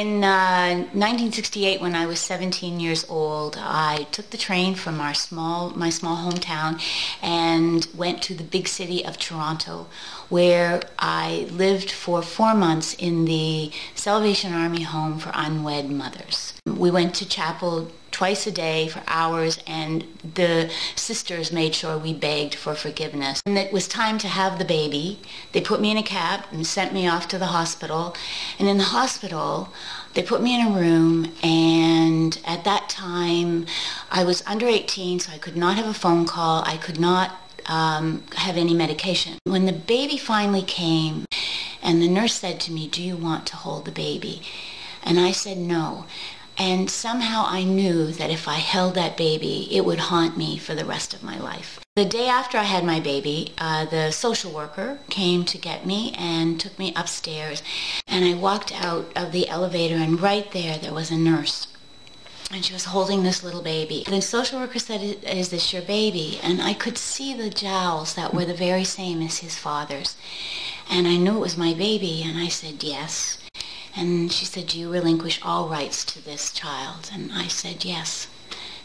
In 1968, when I was 17 years old, I took the train from my small hometown and went to the big city of Toronto, where I lived for 4 months in the Salvation Army home for unwed mothers. We went to chapel twice a day for hours, and the sisters made sure we begged for forgiveness. And it was time to have the baby. They put me in a cab and sent me off to the hospital. And in the hospital, they put me in a room, and at that time, I was under 18, so I could not have a phone call. I could not have any medication. When the baby finally came, and the nurse said to me, "Do you want to hold the baby?" And I said no. And somehow I knew that if I held that baby, it would haunt me for the rest of my life. The day after I had my baby, the social worker came to get me and took me upstairs. And I walked out of the elevator, and right there was a nurse. And she was holding this little baby. The social worker said, "Is this your baby?" And I could see the jowls that were the very same as his father's. And I knew it was my baby, and I said, "Yes." And she said, "Do you relinquish all rights to this child?" And I said, "Yes."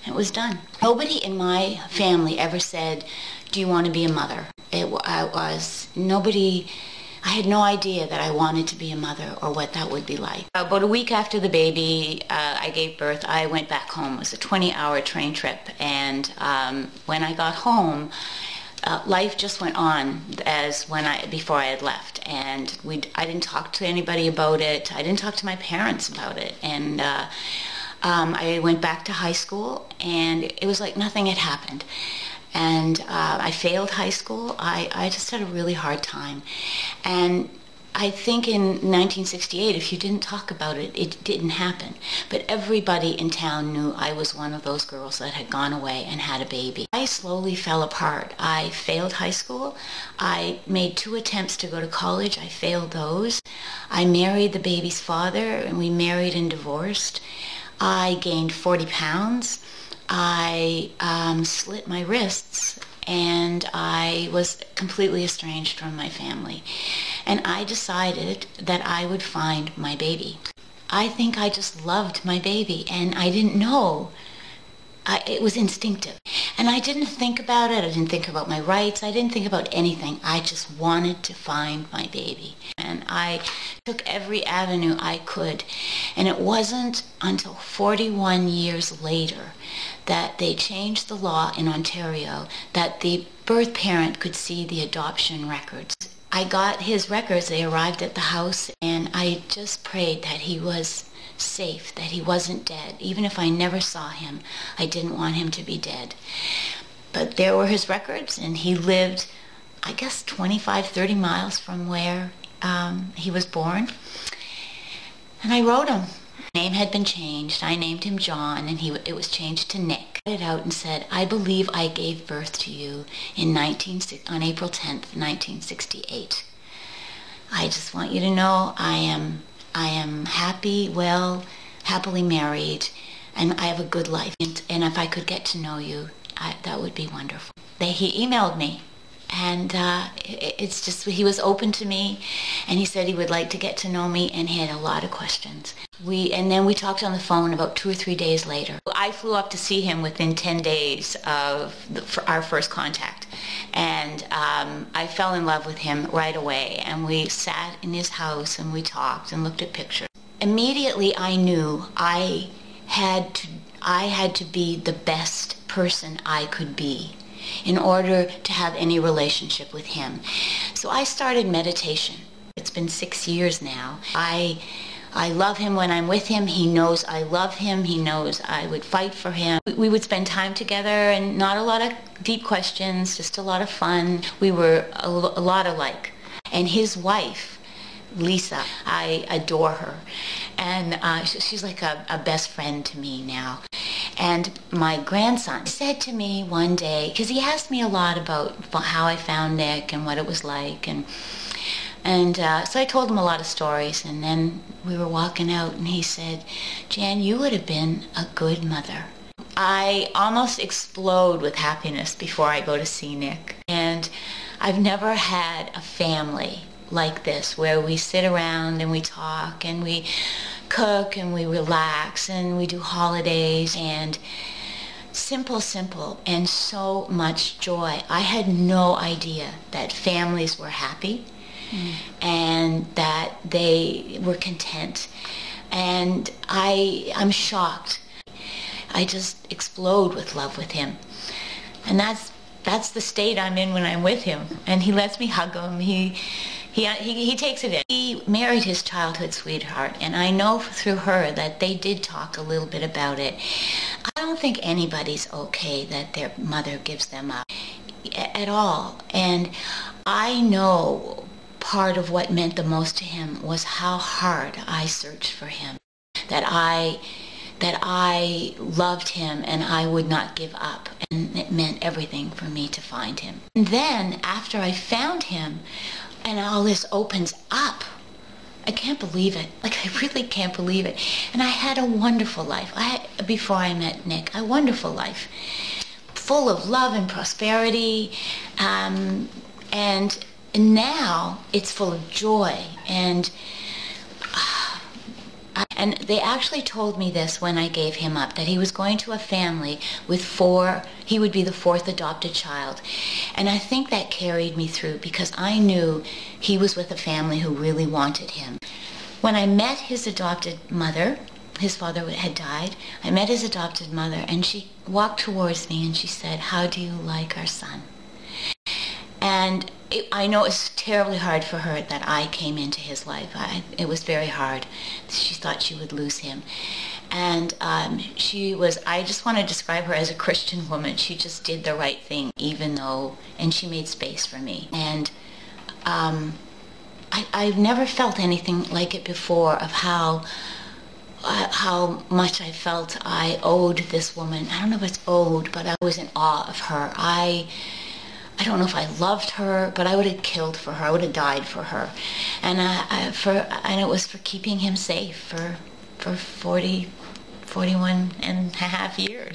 And it was done. Nobody in my family ever said, "Do you want to be a mother?" I had no idea that I wanted to be a mother or what that would be like. About a week after the baby, I gave birth, I went back home. It was a 20-hour train trip. And when I got home, life just went on as before I had left, and I didn't talk to anybody about it. I didn't talk to my parents about it, and I went back to high school, and it was like nothing had happened. And I failed high school. I just had a really hard time, and I think in 1968, if you didn't talk about it, it didn't happen. But everybody in town knew I was one of those girls that had gone away and had a baby. I slowly fell apart. I failed high school. I made 2 attempts to go to college. I failed those. I married the baby's father, and we married and divorced. I gained 40 pounds. I slit my wrists, and I was completely estranged from my family. And I decided that I would find my baby. I think I just loved my baby, and I didn't know. It was instinctive. And I didn't think about it. I didn't think about my rights. I didn't think about anything. I just wanted to find my baby. And I took every avenue I could. And it wasn't until 41 years later that they changed the law in Ontario that the birth parent could see the adoption records. I got his records. They arrived at the house, and I just prayed that he was safe, that he wasn't dead. Even if I never saw him, I didn't want him to be dead. But there were his records, and he lived, I guess, 25, 30 miles from where he was born. And I wrote him. His name had been changed. I named him John, and it was changed to Nick. I wrote it out and said, "I believe I gave birth to you on April 10th, 1968. I just want you to know I am happy, happily married, and I have a good life. And if I could get to know you, that would be wonderful." He emailed me, and it's just, he was open to me, and he said he would like to get to know me, and he had a lot of questions. And then we talked on the phone about 2 or 3 days later. I flew up to see him within 10 days of our first contact, and I fell in love with him right away, and we sat in his house, and we talked and looked at pictures. Immediately I knew I had to be the best person I could be in order to have any relationship with him. So I started meditation. It's been 6 years now. I love him when I'm with him. He knows I love him. He knows I would fight for him. We would spend time together, and not a lot of deep questions, just a lot of fun. We were a lot alike. And his wife, Lisa, I adore her. And she's like a best friend to me now. And my grandson said to me one day, because he asked me a lot about how I found Nick and what it was like, and so I told him a lot of stories, and then we were walking out, and he said, "Jann, you would have been a good mother." I almost explode with happiness before I go to see Nick. And I've never had a family like this, where we sit around and we talk and we cook and we relax and we do holidays and simple, and so much joy. I had no idea that families were happy and that they were content. And I'm shocked. I just explode with love with him. And that's the state I'm in when I'm with him. And he lets me hug him. He takes it in. He married his childhood sweetheart, and I know through her that they did talk a little bit about it. I don't think anybody's okay that their mother gives them up at all. And I know part of what meant the most to him was how hard I searched for him, that I loved him and I would not give up, and it meant everything for me to find him. And then after I found him and all this opens up, I can't believe it. Like, I really can't believe it. And I had a wonderful life. Before I met Nick, a wonderful life, full of love and prosperity, and now it's full of joy. And they actually told me this when I gave him up, that he was going to a family with 4, he would be the 4th adopted child. And I think that carried me through, because I knew he was with a family who really wanted him. When I met his adopted mother, his father had died, I met his adopted mother, and she walked towards me and she said, "How do you like our son?" And I know it's terribly hard for her that I came into his life. It was very hard. She thought she would lose him. And I just want to describe her as a Christian woman. She just did the right thing, and she made space for me. And I've never felt anything like it before, of how much I felt I owed this woman. I don't know if it's owed, but I was in awe of her. I don't know if I loved her, but I would have killed for her. I would have died for her. And it was for keeping him safe for 41 and a half years.